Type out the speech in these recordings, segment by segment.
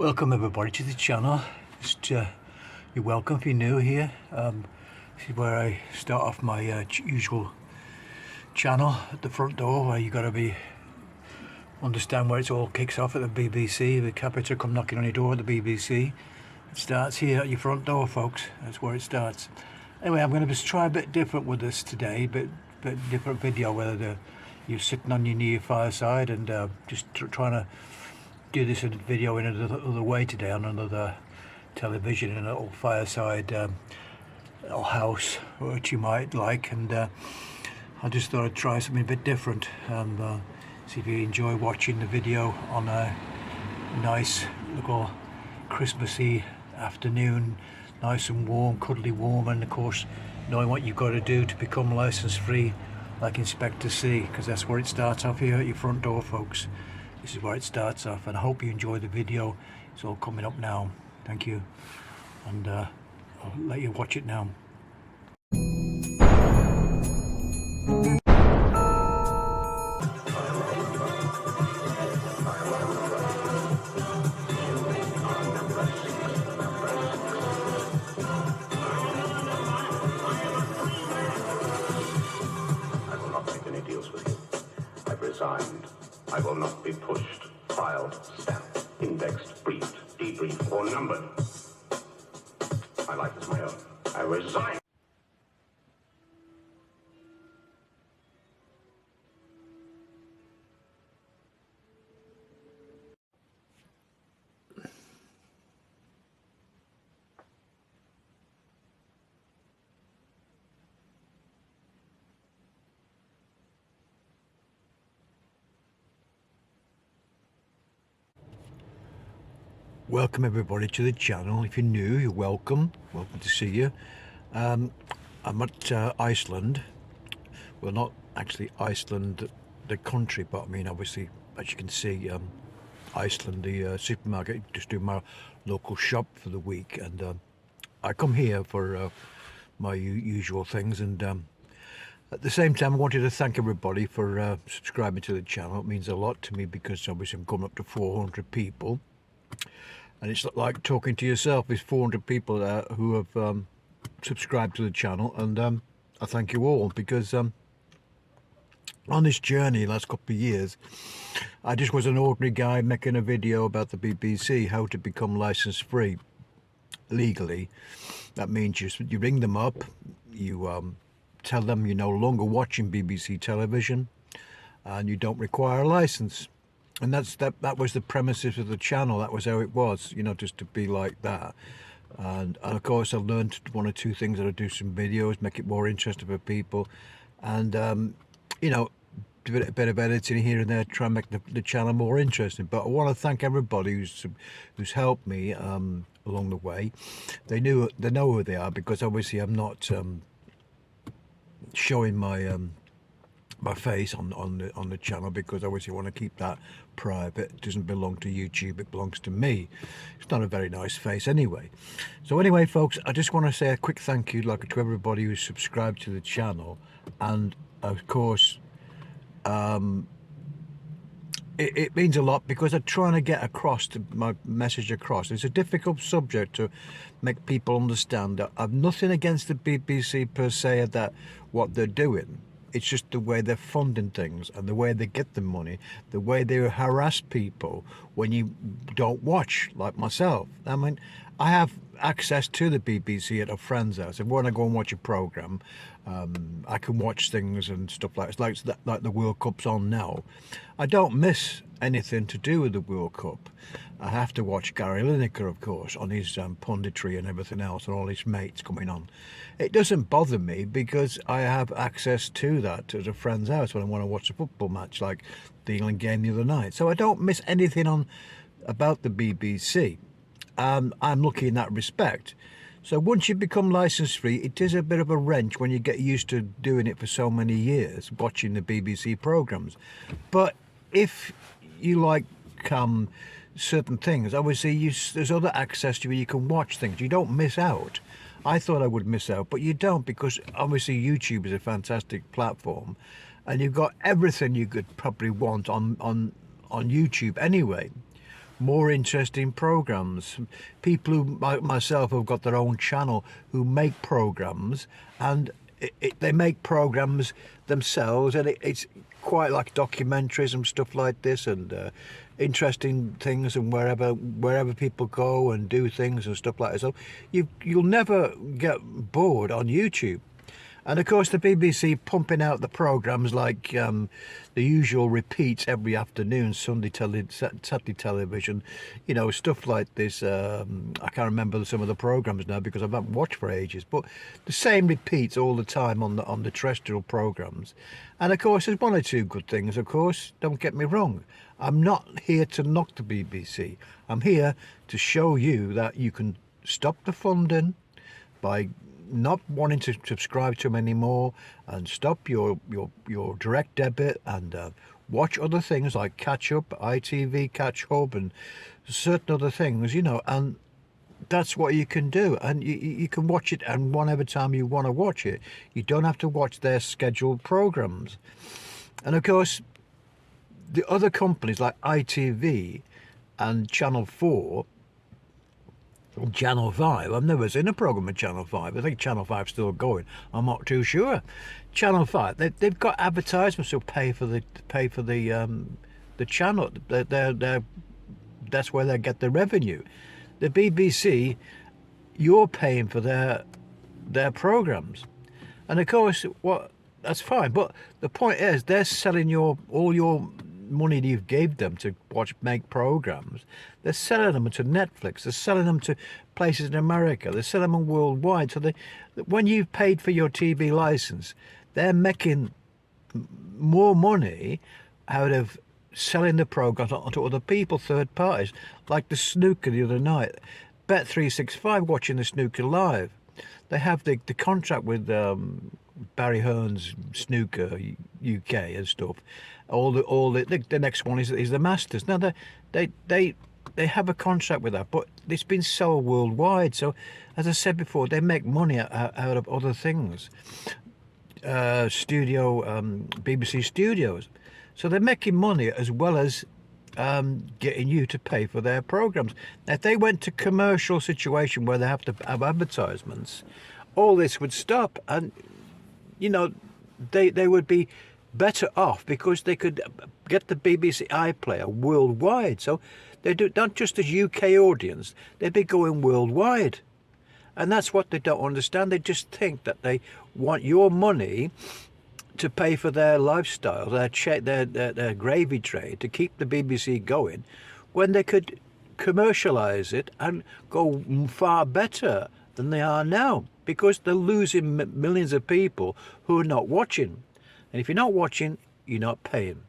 Welcome everybody to the channel. You're welcome if you're new here. This is where I start off my usual channel at the front door, where you got to understand where it all kicks off at the BBC. The CAPITA come knocking on your door at the BBC. It starts here at your front door, folks. That's where it starts. Anyway, I'm going to just try a bit different with this today, but different video, whether you're sitting on your near fireside and just trying to do this video in another way today, on another television, in a little fireside little house, which you might like, and I just thought I'd try something a bit different and see if you enjoy watching the video on a nice little Christmassy afternoon, nice and warm, cuddly warm, and of course knowing what you've got to do to become license free, like Inspector C, because that's where it starts off here at your front door, folks. This is where it starts off, and I hope you enjoy the video. It's all coming up now. Thank you, and I'll let you watch it now. I will not make any deals with you. I've resigned. I will not be pushed, filed, stamped, indexed, briefed, debriefed, or numbered. My life is my own. I resign. Welcome everybody to the channel. If you're new, you're welcome to see you. I'm at Iceland. Well, not actually Iceland the country, but I mean obviously, as you can see, Iceland the supermarket. Just do my local shop for the week, and I come here for my usual things, and at the same time I wanted to thank everybody for subscribing to the channel. It means a lot to me, because obviously I'm coming up to 400 people. And it's like talking to yourself. There's 400 people there who have subscribed to the channel, and I thank you all, because on this journey, last couple of years, I just was an ordinary guy making a video about the BBC, how to become license free legally. That means you ring them up, you tell them you're no longer watching BBC television, and you don't require a license. And that was the premises of the channel. That was how it was, you know, just to be like that. And of course I learned one or two things, that I do some videos, make it more interesting for people, and you know, do a bit of editing here and there, try and make the channel more interesting. But I want to thank everybody who's helped me along the way. They know who they are, because obviously I'm not showing my face on the channel, because obviously I want to keep that private. It doesn't belong to YouTube, it belongs to me. It's not a very nice face anyway. So anyway, folks, I just want to say a quick thank you, like, to everybody who's subscribed to the channel, and of course it means a lot, because I'm trying to get my message across. It's a difficult subject to make people understand. That I've nothing against the BBC per se, that what they're doing. It's just the way they're funding things, and the way they get the money, the way they harass people when you don't watch, like myself. I mean, I have access to the BBC at a friend's house. If when I go and watch a programme, I can watch things and stuff like the World Cup's on now. I don't miss anything to do with the World Cup. I have to watch Gary Lineker, of course, on his punditry and everything else, and all his mates coming on. It doesn't bother me, because I have access to that at a friend's house when I want to watch a football match, like the England game the other night. So I don't miss anything about the BBC. I'm lucky in that respect. So once you become license free, it is a bit of a wrench when you get used to doing it for so many years, watching the BBC programmes. But if you like certain things, obviously there's other access to where you can watch things. You don't miss out. I thought I would miss out, but you don't, because obviously YouTube is a fantastic platform, and you've got everything you could probably want on YouTube anyway. more interesting programs. People who, like myself, have got their own channel, who make programs, and they make programs themselves, and it's quite like documentaries and stuff like this, and interesting things, and wherever people go and do things and stuff like that. So you'll never get bored on YouTube. And of course, the BBC pumping out the programmes like the usual repeats every afternoon, Saturday television, stuff like this. I can't remember some of the programmes now because I haven't watched for ages, but the same repeats all the time on the terrestrial programmes. And of course, there's one or two good things, of course, don't get me wrong. I'm not here to knock the BBC. I'm here to show you that you can stop the funding by not wanting to subscribe to them anymore, and stop your direct debit, and watch other things like Catch Up, ITV Catch Hub, and certain other things, and that's what you can do. And you can watch it, and whenever time you want to watch it, you don't have to watch their scheduled programs. And of course, the other companies like ITV and Channel 4, Channel 5. I've never seen a programme at Channel 5. I think Channel 5's still going. I'm not too sure. Channel 5, they've got advertisements to pay for the channel. That's where they get the revenue. The BBC, you're paying for their programmes, and of course, that's fine. But the point is, they're selling all your money that you've gave them to make programs. They're selling them to Netflix. They're selling them to places in America. They're selling them worldwide. So when you've paid for your TV license, they're making more money out of selling the programs to other people, third parties, like the snooker the other night. Bet365 watching the snooker live. They have the contract with Barry Hearn's Snooker UK and stuff. The next one is the Masters. Now they have a contract with that, but it's been sold worldwide. So, as I said before, they make money out of other things. BBC Studios. So they're making money as well as getting you to pay for their programs. Now, if they went to commercial situation where they have to have advertisements, all this would stop, and they would be better off because they could get the BBC iPlayer worldwide. So they do not just as UK audience, they'd be going worldwide. And that's what they don't understand. They just think that they want your money to pay for their lifestyle, their gravy train, to keep the BBC going, when they could commercialise it and go far better than they are now, because they're losing millions of people who are not watching. And if you're not watching, you're not paying.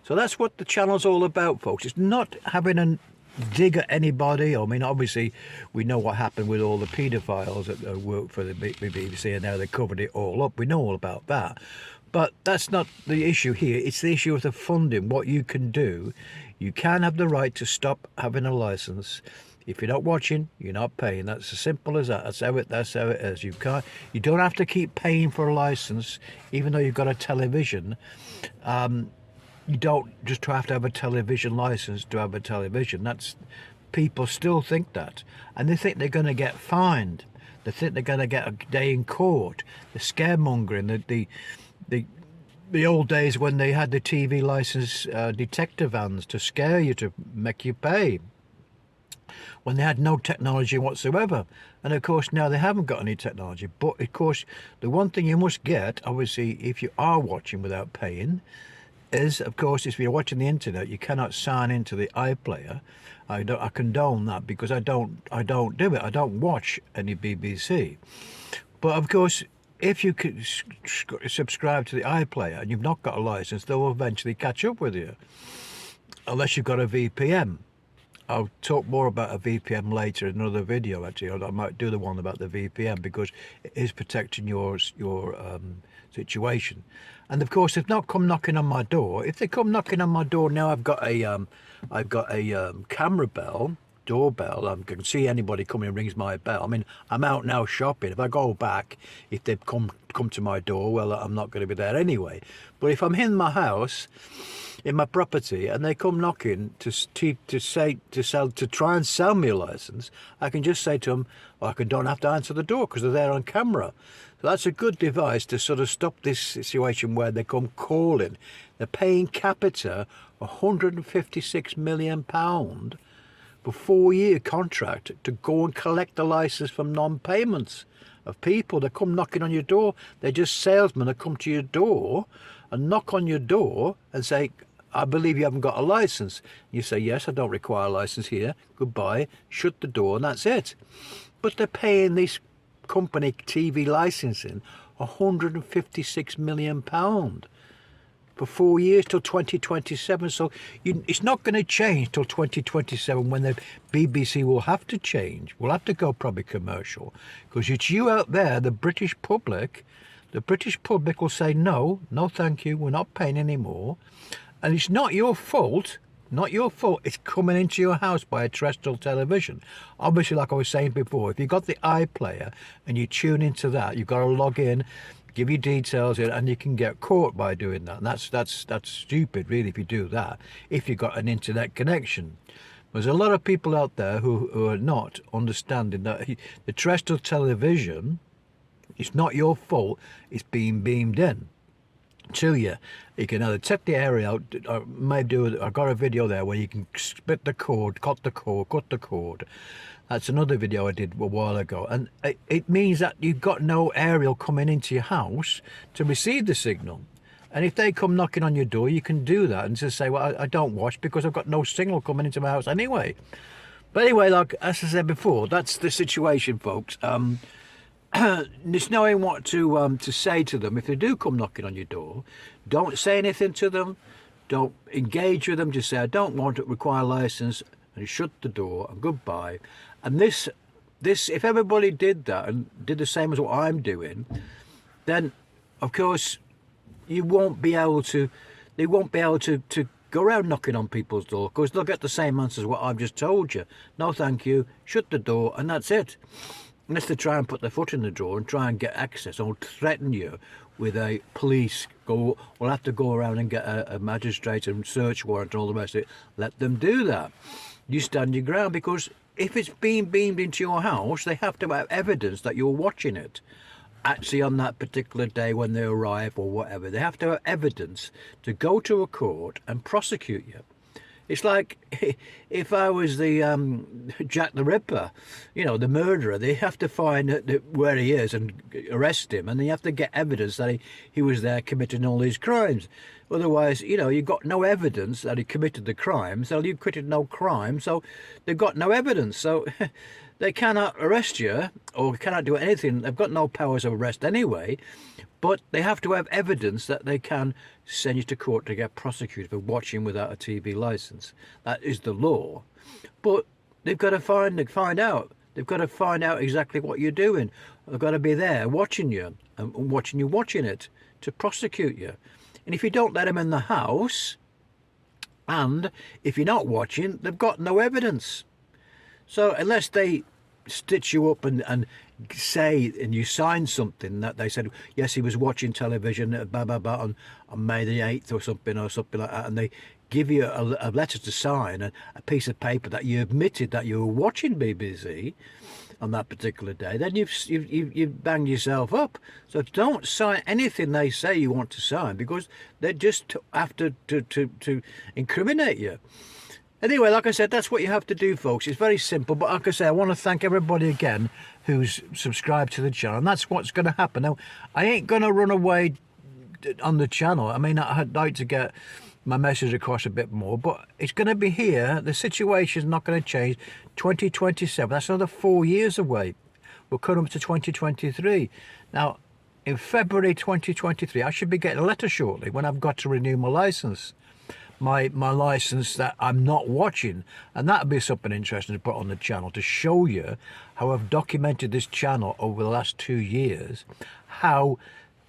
So that's what the channel's all about, folks. It's not having a dig at anybody. I mean, obviously, we know what happened with all the paedophiles that worked for the BBC, and now they covered it all up. We know all about that. But that's not the issue here. It's the issue of the funding, what you can do. You can have the right to stop having a licence. If you're not watching, you're not paying. That's as simple as that. That's how it is. You don't have to keep paying for a licence, even though you've got a television. You don't just have to have a television licence to have a television. People still think that, and they think they're going to get fined. They think they're going to get a day in court. The scaremongering, the old days when they had the TV licence detector vans to scare you, to make you pay, when they had no technology whatsoever. And of course now they haven't got any technology. But of course the one thing you must get, obviously, if you are watching without paying, is, of course, if you're watching the internet, you cannot sign into the iPlayer. I condone that, because I don't do it. I don't watch any BBC. But of course, if you could subscribe to the iPlayer and you've not got a license, they'll eventually catch up with you, unless you've got a VPN. I'll talk more about a VPN later in another video, actually. I might do the one about the VPN, because it is protecting your situation. And of course, they've not come knocking on my door. If they come knocking on my door now, I've got a camera doorbell. I can see anybody coming and rings my bell. I mean, I'm out now shopping. If I go back, if they've come to my door, well, I'm not going to be there anyway. But if I'm in my house, in my property, and they come knocking to try and sell me a license, I can just say to them, well, I don't have to answer the door because they're there on camera. So that's a good device to sort of stop this situation where they come calling. They're paying CAPITA £156 million for 4-year contract to go and collect the license from non-payments of people that come knocking on your door. They're just salesmen that come to your door and knock on your door and say, I believe you haven't got a license. You say, yes, I don't require a license here. Goodbye. Shut the door and that's it. But they're paying this company TV licensing £156 million for 4 years till 2027. So it's not going to change till 2027 when the BBC will have to change. We'll have to go probably commercial because it's you out there, the British public. The British public will say, no, thank you. We're not paying anymore. And it's not your fault. Not your fault. It's coming into your house by a terrestrial television. Obviously, like I was saying before, if you've got the iPlayer and you tune into that, you've got to log in, give your details in, and you can get caught by doing that. And that's stupid, really, if you do that, if you've got an internet connection. There's a lot of people out there who are not understanding that the terrestrial television, it's not your fault, it's being beamed in to you. You can either take the area out, or maybe I've got a video there where you can split the cord, cut the cord. That's another video I did a while ago, and it means that you've got no aerial coming into your house to receive the signal. And if they come knocking on your door, you can do that and just say, well, I don't watch because I've got no signal coming into my house anyway. But anyway, like as I said before, that's the situation, folks. It's knowing what to say to them if they do come knocking on your door. Don't say anything to them. Don't engage with them. Just say, I don't want to require a license, and shut the door and goodbye. And this, if everybody did that and did the same as what I'm doing, then of course you won't be able to. They won't be able to go around knocking on people's door because they'll get the same answers as what I've just told you. No, thank you. Shut the door, and that's it. Unless they try and put their foot in the door and try and get access or threaten you with a police, we'll have to go around and get a magistrate and search warrant and all the rest of it. Let them do that. You stand your ground, because if it's being beamed into your house, they have to have evidence that you're watching it. Actually, on that particular day when they arrive or whatever, they have to have evidence to go to a court and prosecute you. It's like if I was the Jack the Ripper, the murderer, they have to find where he is and arrest him, and they have to get evidence that he was there committing all these crimes. Otherwise, you've got no evidence that he committed the crime, so you've committed no crime, so they've got no evidence. So they cannot arrest you or cannot do anything. They've got no powers of arrest anyway. But they have to have evidence that they can send you to court to get prosecuted for watching without a TV license. That is the law. But they've got to find out. They've got to find out exactly what you're doing. They've got to be there watching you and watching it to prosecute you. And if you don't let them in the house, and if you're not watching, they've got no evidence. So unless they stitch you up and say, and you sign something that they said, yes, he was watching television on May the 8th or something like that, and they give you a letter to sign, a piece of paper that you admitted that you were watching BBC on that particular day, then you've banged yourself up. So don't sign anything they say you want to sign, because they're just after to incriminate you. Anyway, like I said, that's what you have to do, folks. It's very simple. But like I say, I want to thank everybody again who's subscribed to the channel. And that's what's going to happen. Now, I ain't going to run away on the channel. I mean, I'd like to get my message across a bit more. But it's going to be here. The situation's not going to change. 2027, that's another 4 years away. We'll come up to 2023. Now, in February 2023, I should be getting a letter shortly when I've got to renew my licence. My license that I'm not watching, and that'll be something interesting to put on the channel to show you how I've documented this channel over the last 2 years, how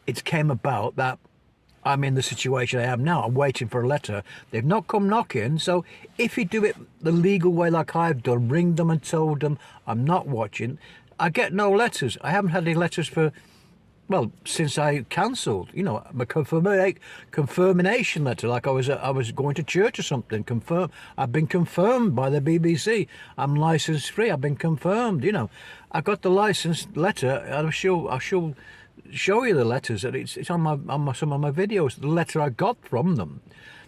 it came about that I'm in the situation I am now. I'm waiting for a letter. They've not come knocking. So if you do it the legal way like I've done, ring them and told them I'm not watching, I get no letters. I haven't had any letters for well, since I cancelled, you know, my confirmation letter, like I was going to church or something. I've been confirmed by the BBC. I'm license free. I've been confirmed. You know, I got the license letter. I'll show you the letters. It's on some of my videos. The letter I got from them.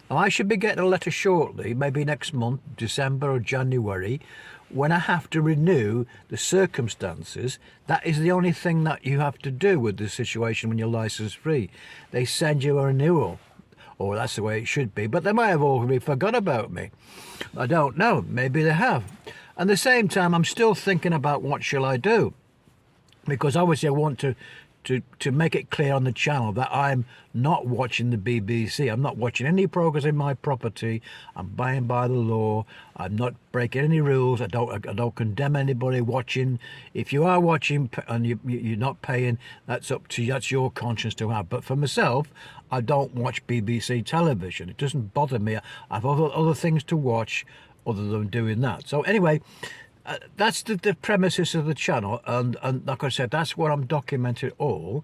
Now, I should be getting a letter shortly, maybe next month, December or January, when I have to renew the circumstances. That is the only thing that you have to do with the situation when you're license free. They send you a renewal, or that's the way it should be. But they might have already forgot about me. I don't know. Maybe they have. At the same time, I'm still thinking about what shall I do, because obviously I want to make it clear on the channel that I'm not watching the BBC. I'm not watching any programs in my property. I'm buying by the law. I'm not breaking any rules. I don't condemn anybody watching. If you are watching and you're not paying, that's up to you. That's your conscience to have. But for myself, I don't watch BBC television. It doesn't bother me. I have other things to watch other than doing that. So anyway, that's the premises of the channel, and like I said, that's what I'm documenting all,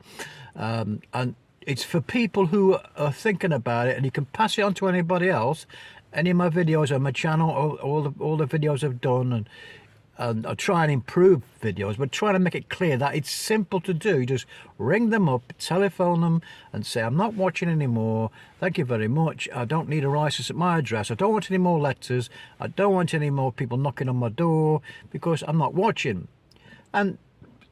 and it's for people who are thinking about it, and you can pass it on to anybody else. Any of my videos on my channel, all the videos I've done, and I try and improve videos, but trying to make it clear that it's simple to do. You just ring them up, telephone them, and say, I'm not watching anymore. Thank you very much. I don't need a license at my address. I don't want any more letters. I don't want any more people knocking on my door because I'm not watching. And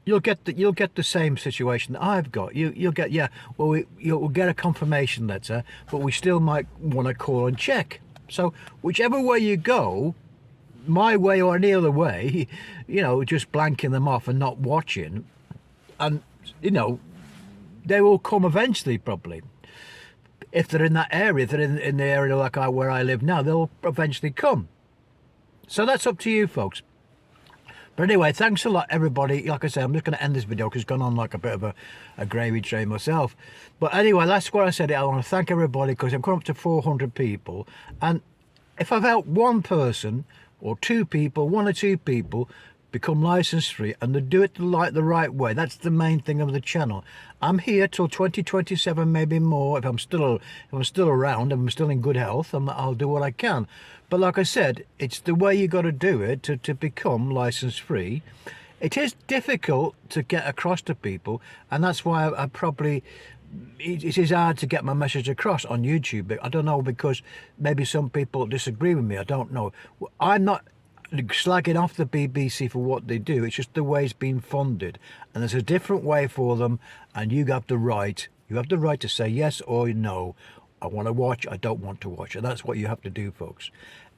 you'll get the same situation that I've got. You'll get, yeah, well, you'll get a confirmation letter, but we still might want to call and check. So whichever way you go, my way or any other way, you know, just blanking them off and not watching, and you know, they will come eventually. Probably if they're in that area, if they're in the area like where I live now, they'll eventually come. So that's up to you folks. But anyway, thanks a lot everybody. Like I said, I'm just going to end this video because it's gone on like a bit of a gravy train myself. But anyway, that's what I said. I want to thank everybody because I'm coming up to 400 people, and if I've helped one person or two people, one or two people become license free, and they do it the right way, that's the main thing of the channel. I'm here till 2027, maybe more, if I'm still around, if I'm still in good health, I'll do what I can. But like I said, it's the way you got to do it to become license free. It is difficult to get across to people, and that's why I probably, it is hard to get my message across on YouTube. I don't know, because maybe some people disagree with me. I don't know. I'm not slagging off the BBC for what they do. It's just the way it's been funded, and there's a different way for them, and you have the right to say yes or no. I want to watch, I don't want to watch, and that's what you have to do, folks.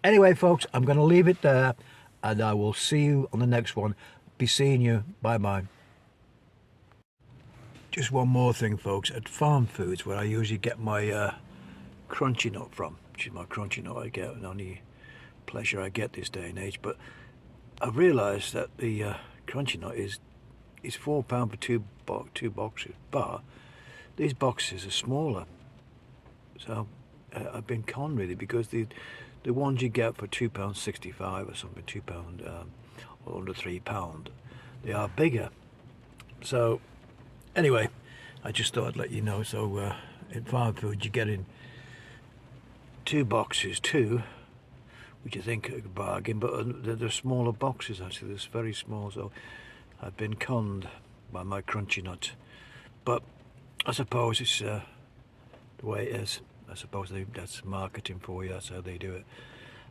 Anyway folks, I'm going to leave it there, and I will see you on the next one. Be seeing you. Bye bye. Just one more thing folks, at Farm Foods, where I usually get my crunchy nut from, which is my crunchy nut I get, and only pleasure I get this day and age, but I've realised that the crunchy nut is £4 for two boxes, but these boxes are smaller, so I've been conned really, because the ones you get for £2.65 or something, £2 or under £3, they are bigger. So anyway, I just thought I'd let you know. So in Farm Food you're getting two boxes, which I think are a bargain, but they're smaller boxes actually. They're very small, so I've been conned by my crunchy nut. But I suppose it's the way it is. I suppose that's marketing for you, that's how they do it.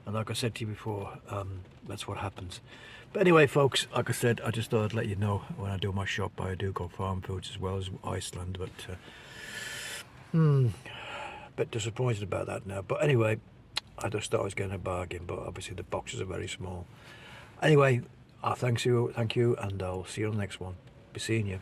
And like I said to you before, that's what happens. But anyway folks, like I said, I just thought I'd let you know when I do my shop. I do go Farm Foods as well as Iceland, but a bit disappointed about that now. But anyway, I just thought I was getting a bargain, but obviously the boxes are very small. Anyway, thank you, and I'll see you on the next one. Be seeing you.